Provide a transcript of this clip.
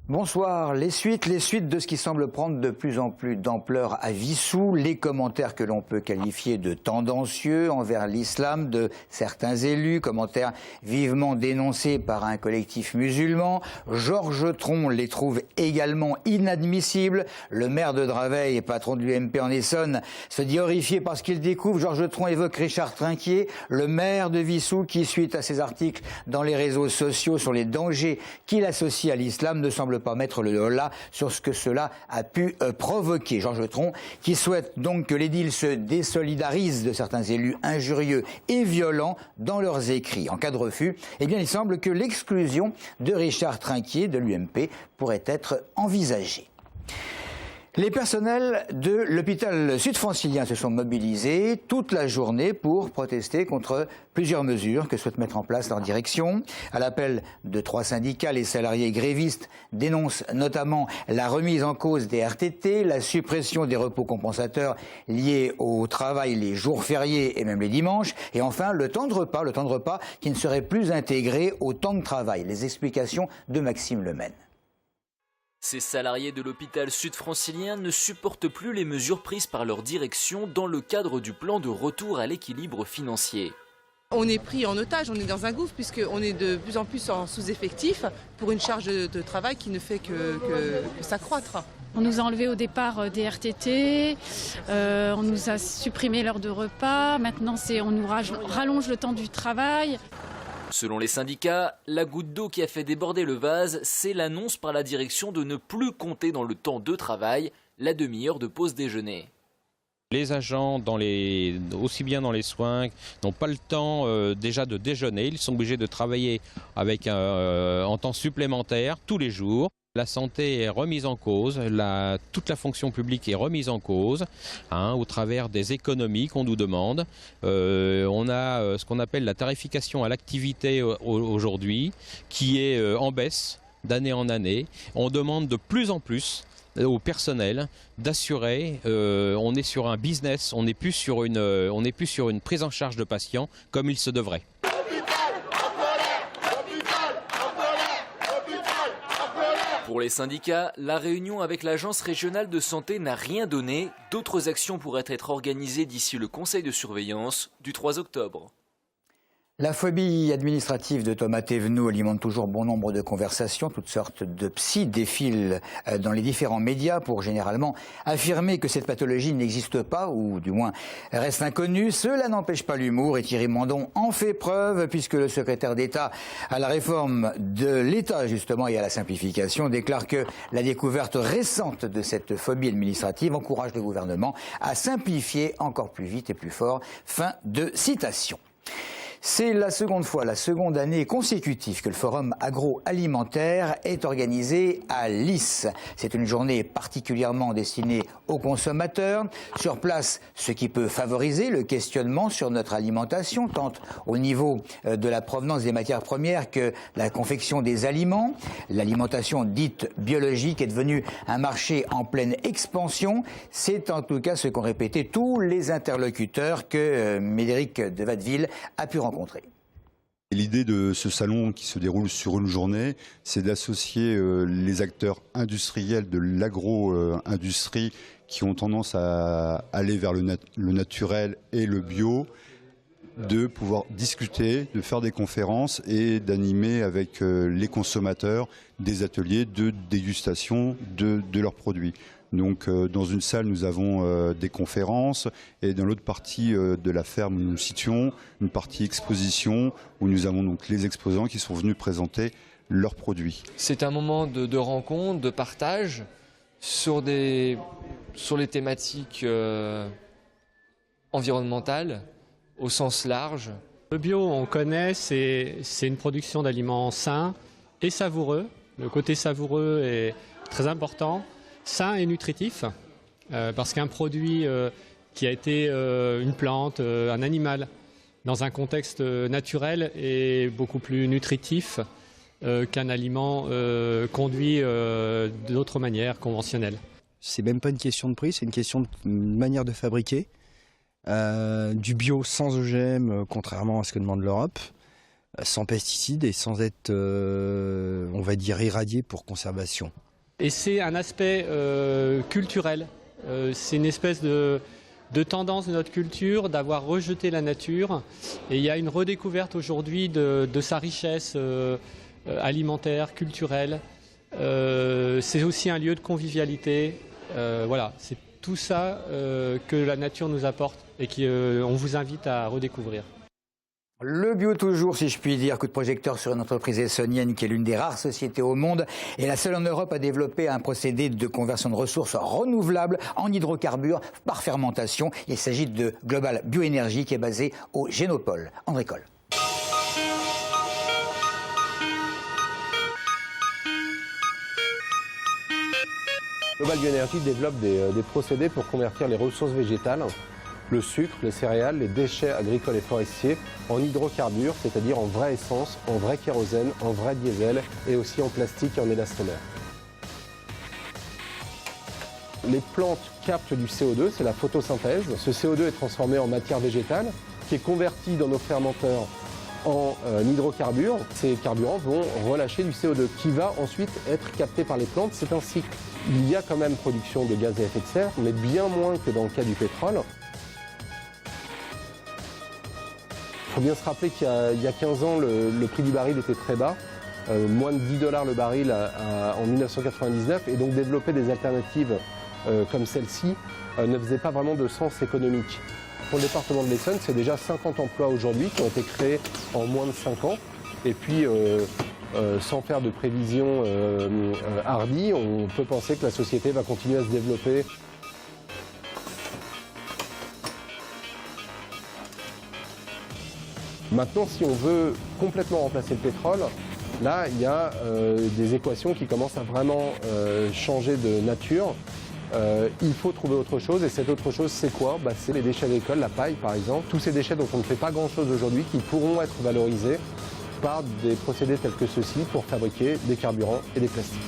Bonsoir. Les suites de ce qui semble prendre de plus en plus d'ampleur à Wissous, les commentaires que l'on peut qualifier de tendancieux envers l'islam de certains élus, commentaires vivement dénoncés par un collectif musulman. Georges Tron les trouve également inadmissibles. Le maire de Draveil, patron de l'UMP en Essonne, se dit horrifié par ce qu'il découvre. Georges Tron évoque Richard Trinquier, le maire de Wissous, qui, suite à ses articles dans les réseaux sociaux sur les dangers qu'il associe à l'islam, ne semble pas mettre le holà sur ce que cela a pu provoquer. Georges Tron, qui souhaite donc que l'édile se désolidarise de certains élus injurieux et violents dans leurs écrits. En cas de refus, eh bien, il semble que l'exclusion de Richard Trinquier de l'UMP pourrait être envisagée. Les personnels de l'hôpital sud-francilien se sont mobilisés toute la journée pour protester contre plusieurs mesures que souhaite mettre en place leur direction. À l'appel de 3 syndicats, les salariés grévistes dénoncent notamment la remise en cause des RTT, la suppression des repos compensateurs liés au travail les jours fériés et même les dimanches, et enfin le temps de repas qui ne serait plus intégré au temps de travail. Les explications de Maxime Lemaine. Ces salariés de l'hôpital sud-francilien ne supportent plus les mesures prises par leur direction dans le cadre du plan de retour à l'équilibre financier. On est pris en otage, on est dans un gouffre puisqu'on est de plus en plus en sous-effectif pour une charge de travail qui ne fait que s'accroître. On nous a enlevé au départ des RTT, on nous a supprimé l'heure de repas, maintenant on nous rallonge le temps du travail. Selon les syndicats, la goutte d'eau qui a fait déborder le vase, c'est l'annonce par la direction de ne plus compter dans le temps de travail la demi-heure de pause déjeuner. Les agents, aussi bien dans les soins, n'ont pas le temps déjà de déjeuner. Ils sont obligés de travailler en temps supplémentaire tous les jours. La santé est remise en cause, toute la fonction publique est remise en cause au travers des économies qu'on nous demande. On a ce qu'on appelle la tarification à l'activité aujourd'hui qui est en baisse d'année en année. On demande de plus en plus au personnel d'assurer, on est sur un business, on n'est plus sur une prise en charge de patients comme il se devrait. Pour les syndicats, la réunion avec l'Agence régionale de santé n'a rien donné. D'autres actions pourraient être organisées d'ici le conseil de surveillance du 3 octobre. La phobie administrative de Thomas Thévenoud alimente toujours bon nombre de conversations. Toutes sortes de psys défilent dans les différents médias pour généralement affirmer que cette pathologie n'existe pas, ou du moins reste inconnue. Cela n'empêche pas l'humour et Thierry Mandon en fait preuve puisque le secrétaire d'État à la réforme de l'État justement et à la simplification déclare que la découverte récente de cette phobie administrative encourage le gouvernement à simplifier encore plus vite et plus fort. Fin de citation. C'est la seconde année consécutive que le Forum agroalimentaire est organisé à Lys. C'est une journée particulièrement destinée aux consommateurs. Sur place, ce qui peut favoriser le questionnement sur notre alimentation, tant au niveau de la provenance des matières premières que la confection des aliments. L'alimentation dite biologique est devenue un marché en pleine expansion. C'est en tout cas ce qu'ont répété tous les interlocuteurs que Médéric de Watteville a pu rencontrer. L'idée de ce salon qui se déroule sur une journée, c'est d'associer les acteurs industriels de l'agro-industrie qui ont tendance à aller vers le naturel et le bio, de pouvoir discuter, de faire des conférences et d'animer avec les consommateurs des ateliers de dégustation de leurs produits. Donc dans une salle, nous avons des conférences et dans l'autre partie de la ferme où nous nous situons, une partie exposition où nous avons donc les exposants qui sont venus présenter leurs produits. C'est un moment de rencontre, de partage sur les thématiques environnementales au sens large. Le bio, on connaît, c'est une production d'aliments sains et savoureux. Le côté savoureux est très important. Sain et nutritif, parce qu'un produit qui a été une plante, un animal, dans un contexte naturel est beaucoup plus nutritif qu'un aliment conduit d'autres manières conventionnelles. C'est même pas une question de prix, c'est une question de manière de fabriquer. Du bio sans OGM, contrairement à ce que demande l'Europe, sans pesticides et sans être, on va dire, irradié pour conservation. Et c'est un aspect culturel. C'est une espèce de tendance de notre culture d'avoir rejeté la nature. Et il y a une redécouverte aujourd'hui de sa richesse alimentaire, culturelle. C'est aussi un lieu de convivialité. Voilà, c'est tout ça que la nature nous apporte et qu'on vous invite à redécouvrir. Le bio toujours, si je puis dire, coup de projecteur sur une entreprise essonnienne qui est l'une des rares sociétés au monde et la seule en Europe à développer un procédé de conversion de ressources renouvelables en hydrocarbures par fermentation. Il s'agit de Global Bioénergie qui est basé au Génopole. André Coll. Global Bioénergie développe des procédés pour convertir les ressources végétales, le sucre, les céréales, les déchets agricoles et forestiers en hydrocarbures, c'est-à-dire en vraie essence, en vrai kérosène, en vrai diesel et aussi en plastique et en élastomère. Les plantes captent du CO2, c'est la photosynthèse. Ce CO2 est transformé en matière végétale qui est convertie dans nos fermenteurs en hydrocarbures. Ces carburants vont relâcher du CO2 qui va ensuite être capté par les plantes. C'est un cycle. Il y a quand même production de gaz à effet de serre, mais bien moins que dans le cas du pétrole. Il faut bien se rappeler qu'il y a 15 ans, le prix du baril était très bas, moins de $10 le baril en 1999, et donc développer des alternatives comme celle-ci ne faisait pas vraiment de sens économique. Pour le département de l'Essonne, c'est déjà 50 emplois aujourd'hui qui ont été créés en moins de 5 ans. Et puis, sans faire de prévisions hardies, on peut penser que la société va continuer à se développer. Maintenant, si on veut complètement remplacer le pétrole, là, il y a des équations qui commencent à vraiment changer de nature. Il faut trouver autre chose, et cette autre chose, c'est quoi? C'est les déchets agricoles, la paille par exemple. Tous ces déchets dont on ne fait pas grand-chose aujourd'hui, qui pourront être valorisés par des procédés tels que ceux-ci pour fabriquer des carburants et des plastiques.